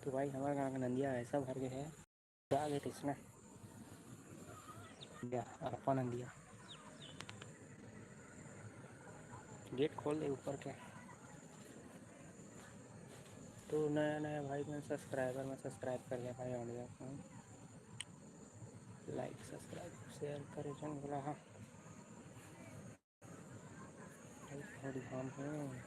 तो भाई हमारे गाँव का नंदिया ऐसा भर गया है, क्या गेट इसमें अरपा नंदिया गेट खोल दे ऊपर के। तो नया नया भाई मैं सब्सक्राइब कर लिया भाई, और लाइक सब्सक्राइब शेयर करे जन बोला। हाँ थोड़ी काम है।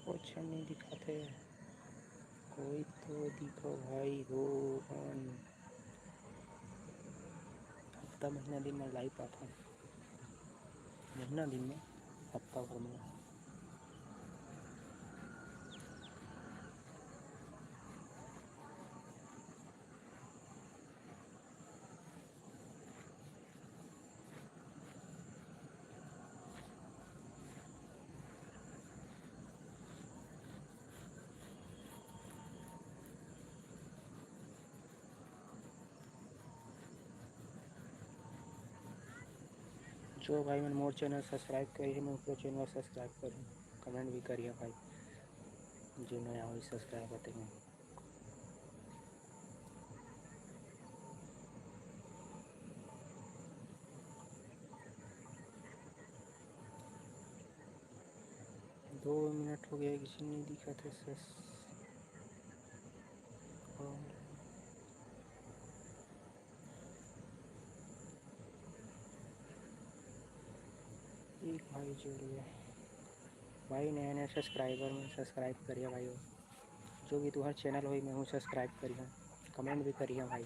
कुछ नहीं दिखाते, कोई तो दिखो भाई हो। हफ्ता महीना दिन में लाइव आता, महीना दिन में हफ्ता भर में। जो भाई मैंने मोर चैनल सब्सक्राइब करी है, मैं उसको चैनल सब्सक्राइब करूँ, कमेंट भी करिए भाई, जो नया हो सब्सक्राइब करते हैं। दो मिनट हो गया, किसी नहीं दिखा था सस। एक भाई जुड़ गया भाई, नया नया सब्सक्राइबर में सब्सक्राइब करिए भाई, जो भी तुम्हारा चैनल हो मैं हूँ सब्सक्राइब करिए, कमेंट भी करिए भाई।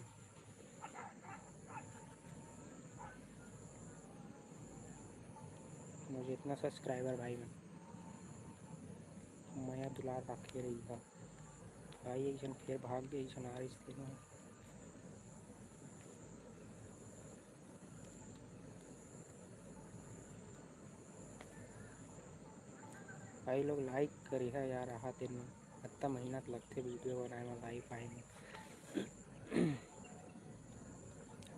मुझे इतना सब्सक्राइबर भाई मैं दुलार रखे रही था भाई, एक जन फिर भाग गई जन आ रही थी। भाई लोग लाइक करी है यार, आहा दिन में इतना मेहनत लगते वीडियो बनाए में, लाइक आएंगे।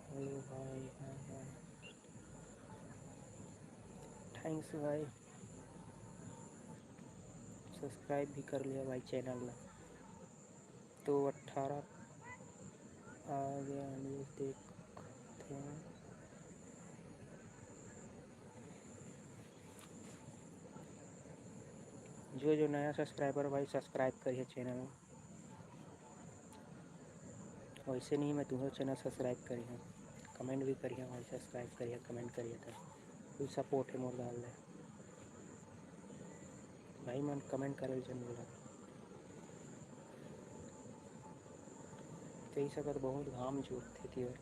हेलो भाई, हाँ थैंक्स भाई, सब्सक्राइब भी कर लिया भाई चैनल में। तो 18 आ गया न्यूज़ देखते हैं। जो नया सब्सक्राइबर भाई सब्सक्राइब करिए चैनल में, वैसे नहीं मैं तुम्हारा चैनल सब्सक्राइब करिए, कमेंट भी करिए भाई, सब्सक्राइब करिए कमेंट करिए तो कोई सपोर्ट है मोर डाल दे भाई, मन कमेंट करे जन बोला। तो सकत बहुत घाम जोड़ते थी, और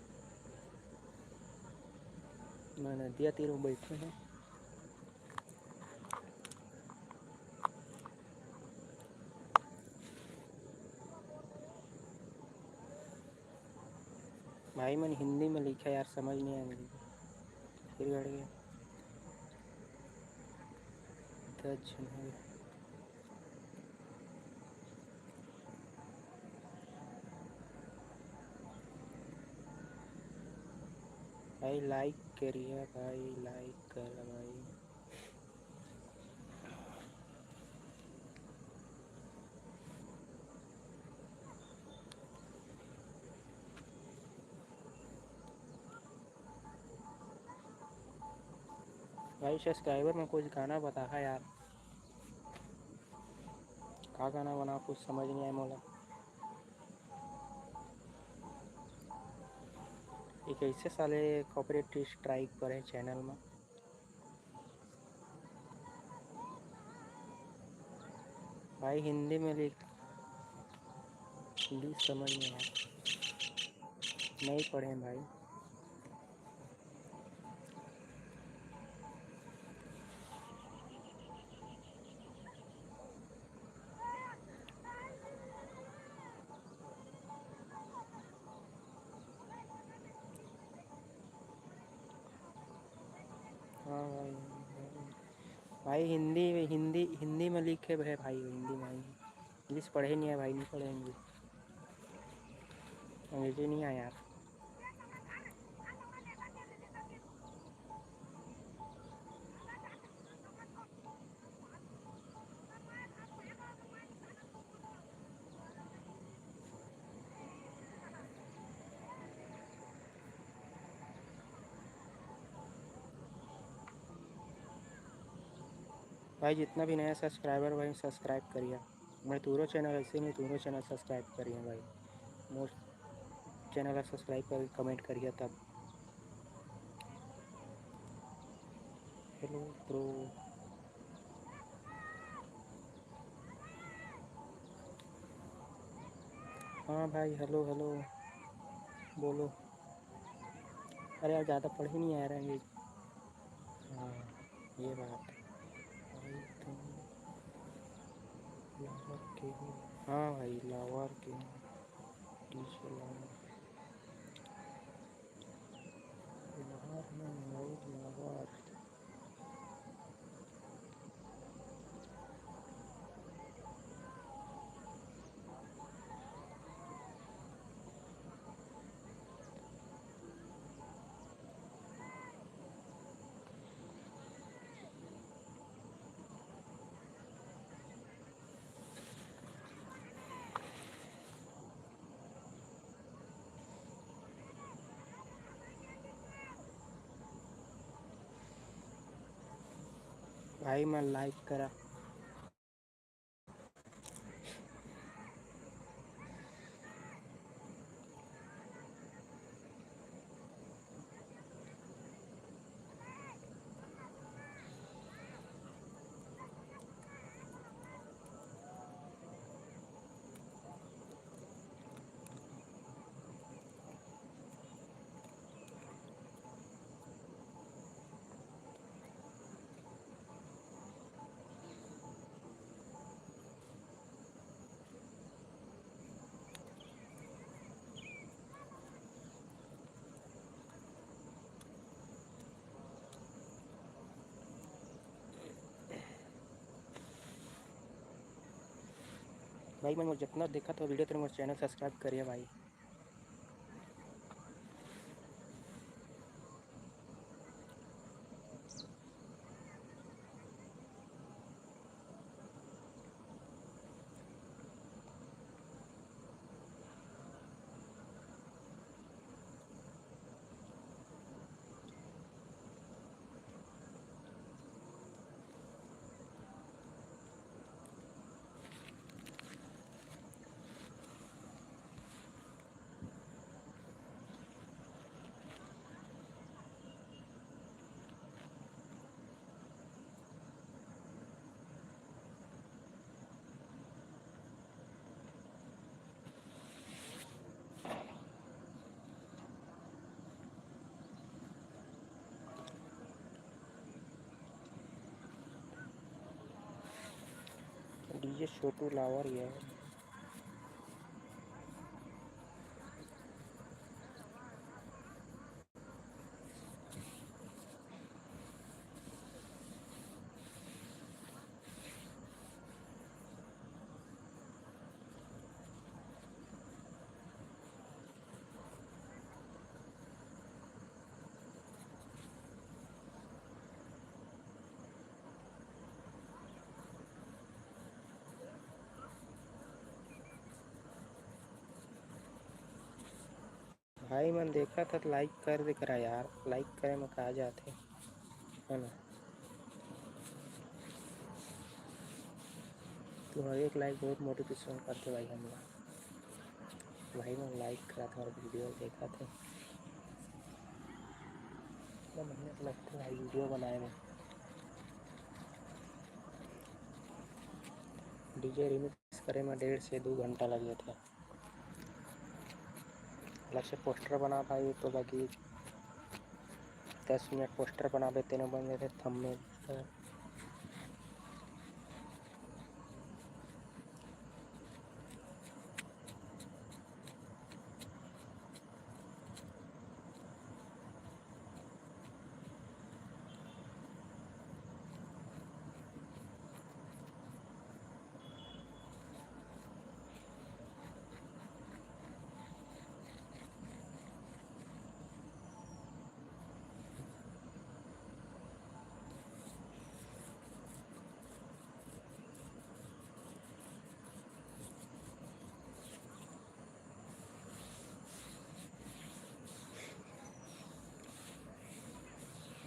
मैं नदिया तीर में बैठे हैं। भाई मैंने हिंदी में लिखा यार, समझ नहीं आया मुझे, फिर गड़ गया 10 जनवरी। भाई लाइक करिए भाई, लाइक कर भाई। भाई सब्सक्राइबर में कुछ गाना बता है यार, का गाना बना कुछ समझ नहीं आया मोला। ये कैसे साले कॉपीराइट स्ट्राइक पर चैनल में। भाई हिंदी में लिख, हिंदी समझ नहीं आया, नहीं पढ़े भाई। भाई हिंदी हिंदी हिंदी में लिखे है भाई, हिंदी में। इंग्लिश पढ़े नहीं है भाई, नहीं पढ़े इंग्लिश, अंग्रेजी नहीं आया यार। भाई जितना भी नया सब्सक्राइबर भाई सब्सक्राइब करिए। मैं तूरो चैनल ऐसे नहीं, तूरो चैनल सब्सक्राइब करिए भाई। मोर चैनल सब्सक्राइब कर कमेंट करिए तब। Hello bro. हाँ भाई, हेलो हेलो, बोलो। अरे यार ज़्यादा पढ़ ही नहीं आ रहा है। हाँ, ये बात भाई, तुम लाहौर के हो? हाँ भाई, लाहौर के हैं। डीजे लाहौर, लाहौर में भाई, लाहौर। भाई मैं लाइक करा। भाई मैं जितना देखा था वीडियो, तो मेरे चैनल सब्सक्राइब करिए भाई। डीजे छोटू लाहौर ही है। भाई मैंने देखा था तो लाइक कर दे करा यार, लाइक करे में कहा जाते है ना। तुम्हारे एक लाइक बहुत मोटिवेशन करते भाई हम लोग। भाई मैं लाइक करा था और वीडियो देखा था, इतना मेहनत लगता है भाई वीडियो बनाए में। डीजे रिमिक्स करे में 1.5 से 2 घंटा लग गया था। अलग से पोस्टर बना भाई तो बाकी 10 मिनट पोस्टर बना देते ना, बन गए थे थंबनेल।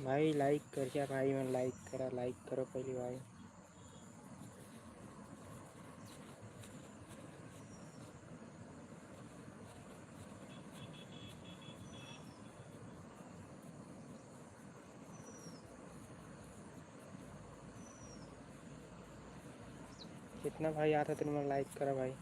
भाई लाइक कर क्या भाई, मैं लाइक करा, लाइक करो पहले भाई। कितना भाई आता तो मैं लाइक करा भाई।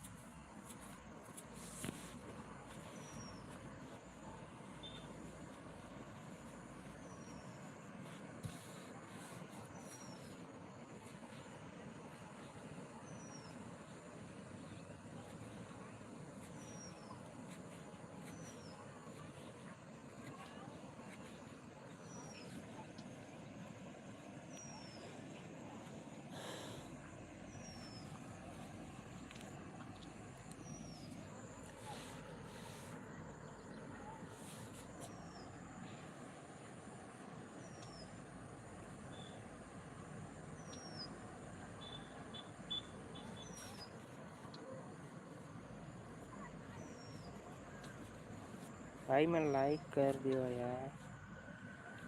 भाई मैं लाइक कर दियो यार,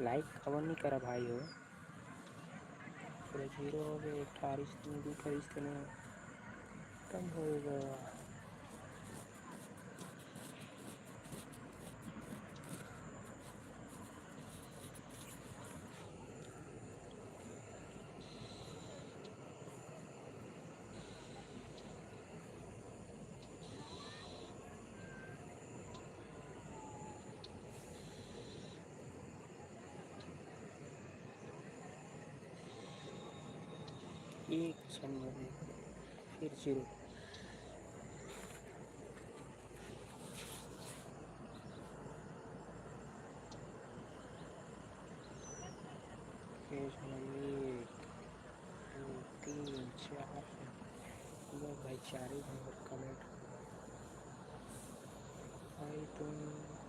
लाइक खबर नहीं करा भाई हो। पूरा जीरो हो गया, 28 दिन भी करीस तो नहीं कम होगा। एक क्षण में फिर जीरो। पेज में 1 2 3 4 है भाई, 4 ही नंबर कमेंट भाई तुम।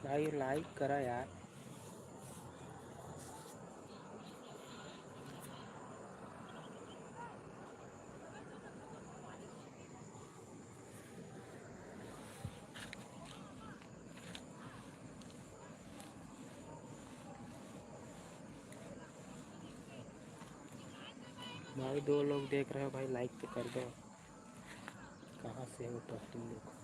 भाई लाइक करा यार। भाई 2 लोग देख रहे हो भाई, लाइक तो कर दो। कहाँ से हो तो तुम लोग।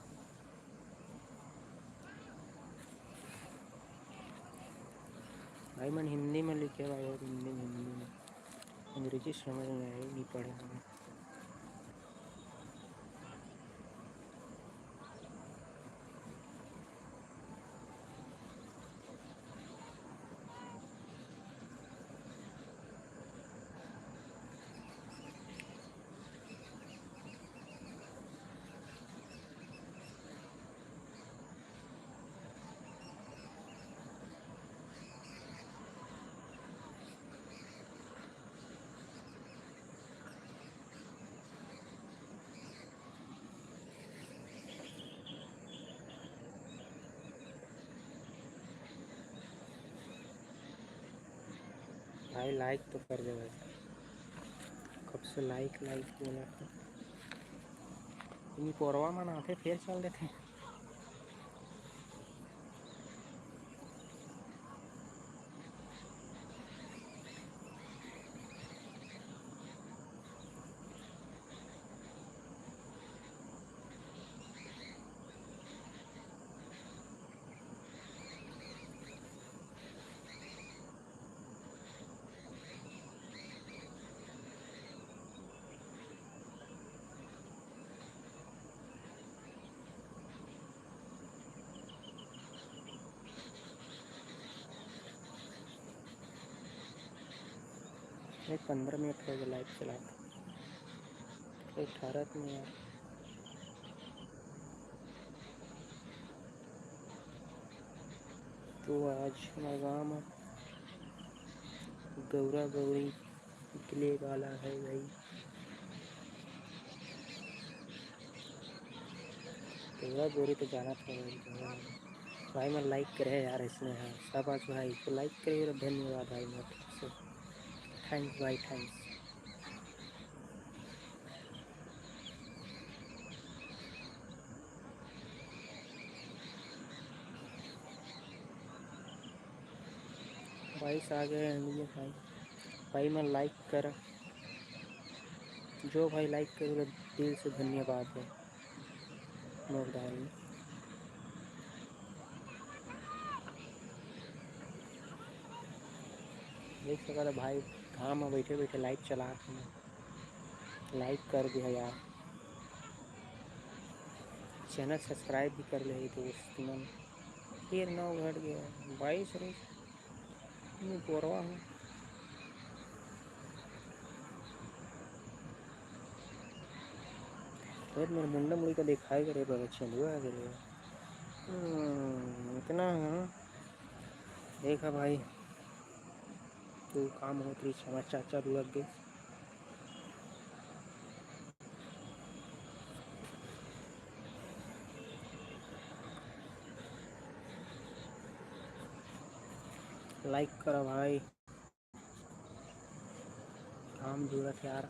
भाई मैंने हिंदी में लिखे भाई, और हिंदी में अंग्रेजी समझ में आई नहीं, पढ़े हमें। भाई लाइक तो कर दे भाई, कब से लाइक लाइक बोला था। इन्हीं पोरवा मनाते फिर चल देते। एक 15 मिनट हो गए लाइक चलाते, 18 में यार। तो आज लगाम गौरा गौरी निकले वाला है भाई। गौरा गौरी तो जाना था भाई, गौरा भाई मैं लाइक करे यार इसमें है शाबाश भाई तो लाइक करे धन्यवाद भाई मैं ठीक से थैंक्स भाई थैंक्स। भाई आ गए हैं भाई। भाई मैं लाइक कर जो भाई लाइक करे दिल से धन्यवाद है मोरदारी। देख सका था भाई काम में बैठे बैठे लाइट चला के लाइक कर दिया यार। चैनल सब्सक्राइब भी कर ले दोस्त मन। फिर 9 घट गया 22 रोज बोरवा हूँ। फिर मेरे मुंडा मुड़ी का दिखाई करे बगल चलुआ करे इतना है। देखा भाई तू काम हो रही समाज चाचा लग गए। लाइक करो भाई काम जरूरत यार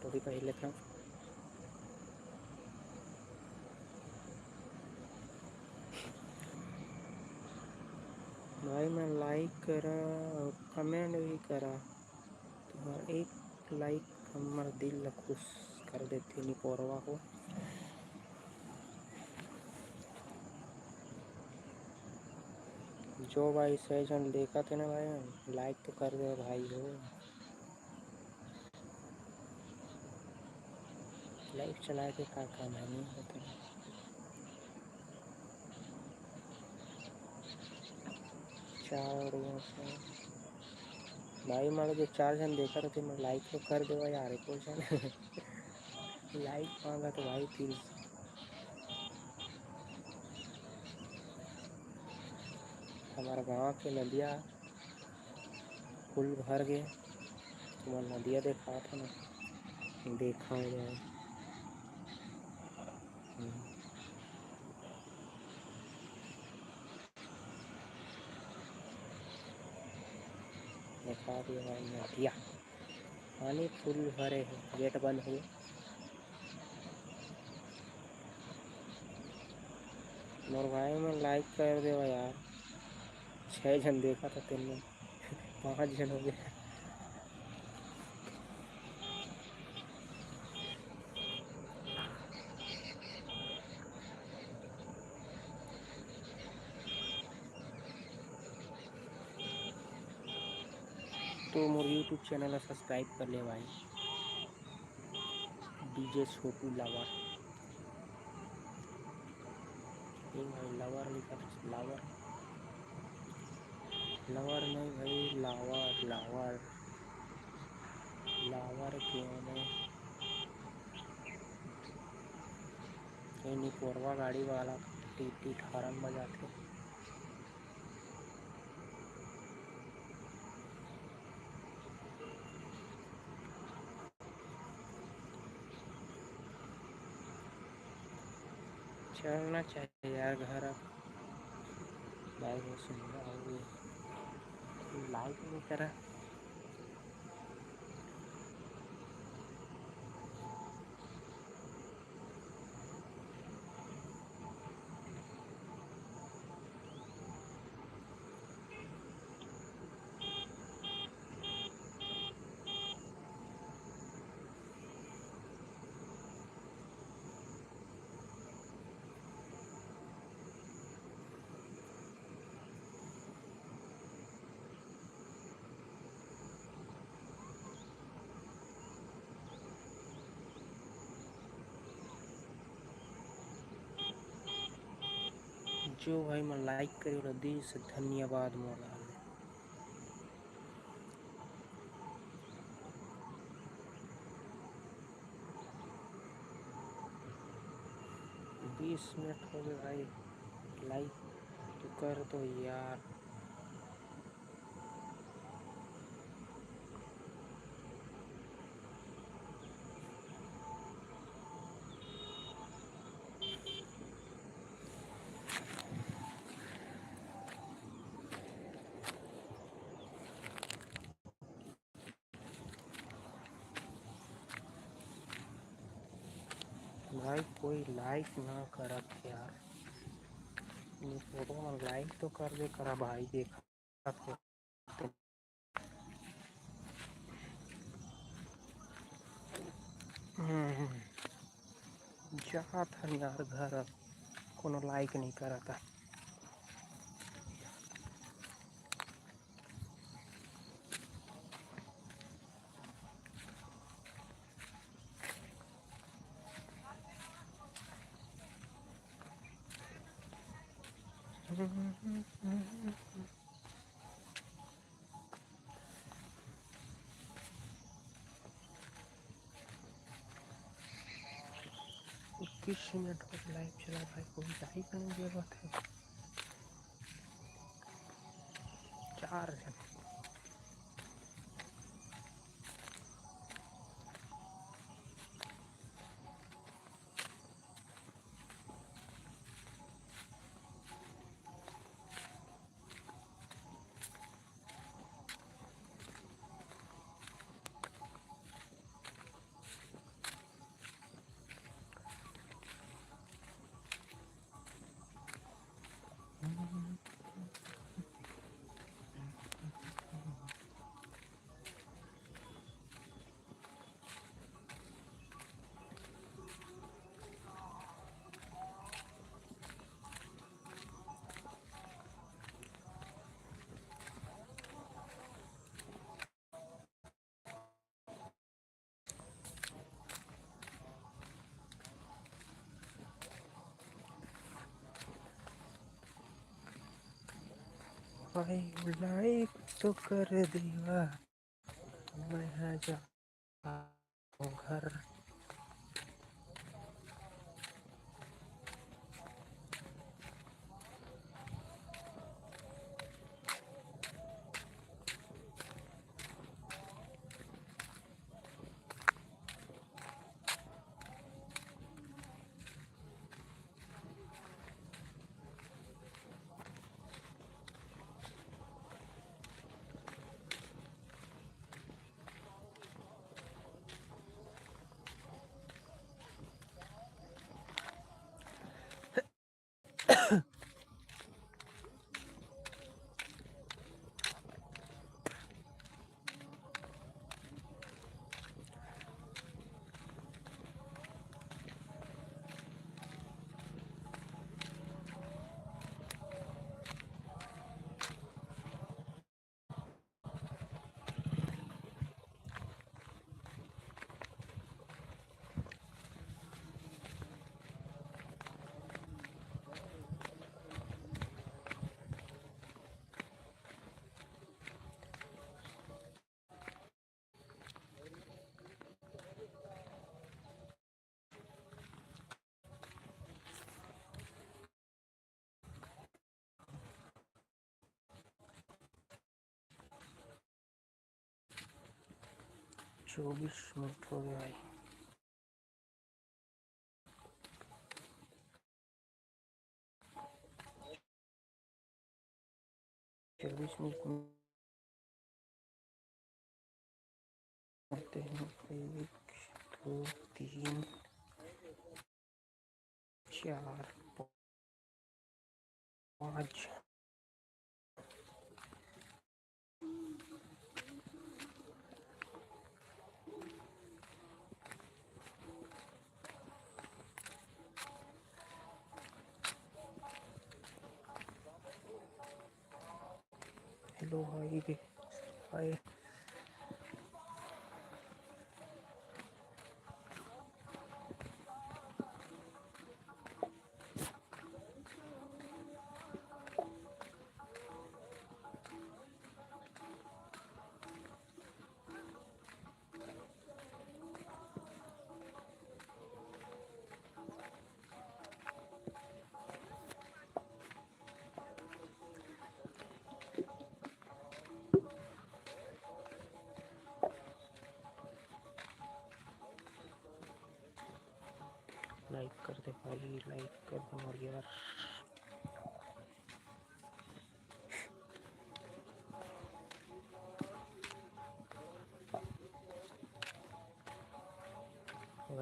तो भी पहले था। भाई मैं लाइक करा और कमेंट भी करा तुम्हारा एक लाइक हमारा दिल खुश कर देती निपोरवा को। जो भाई सही जन देखा थे ना भाई लाइक तो कर दे भाई हो। लाइव चला के का काम है नहीं होता। चार भाई मारो जो 4 जन देखा रहते मैं लाइक तो कर दे यार को जन लाइक मांगा तो भाई फिर हमारा गांव के नदिया फुल भर गए। तुम्हारा नदिया देखा था ना देखा है। देखा दिया भाई नदिया पानी फुल भरे है गेट बंद हुए। मोर भाई में लाइक कर दे यार 6 जन देखा था तेन में 5 जन हो गए। तो मोर यूट्यूब चैनल सब्सक्राइब कर ले भाई डीजे छोटू लावर। ये भाई लावर लिखा था लावर लावर नहीं भाई लावर लावर लावर क्यों नहीं। निपोरवा गाड़ी वाला टीटी हॉर्न बजाते। चलना चाहिए यार घर अब भाई वो सुनना होगी लाइक नहीं करा। जो भाई मैं लाइक करे दिल से धन्यवाद मोला। 20 मिनट हो गए भाई लाइक तो कर दो यार। भाई कोई लाइक ना करत यार, ये फोटो में लाइक तो कर दे करा भाई, देखा तो जा था यार घर, कोनो लाइक नहीं करा था। किस मिनट पर लाइव चला भाई, कोई लाइक नहीं जरूरत है। 4 जन भाई लाइक तो कर दिया, मैं जा घर। चौबीस मिनट हो गए भाई। 24 मिनट होते हैं। 1 2 3 4 5। हेलो भाई, भाई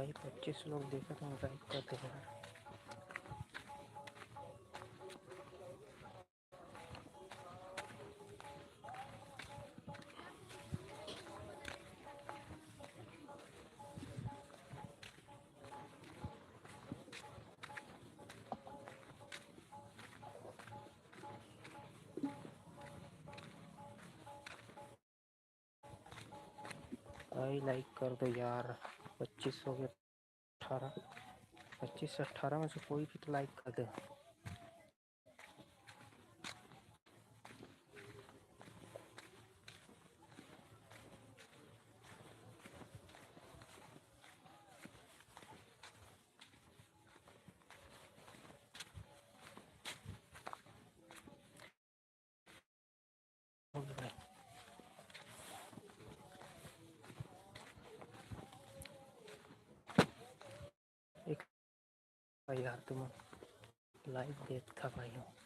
भाई 25 लोग देखा तो लाइक कर दो यार। भाई लाइक कर दो यार। 25 हो गए, 18, 25 से 18 में से कोई भी तो लाइक कर दे। एक यार तुम लाइक देखता भाई हो।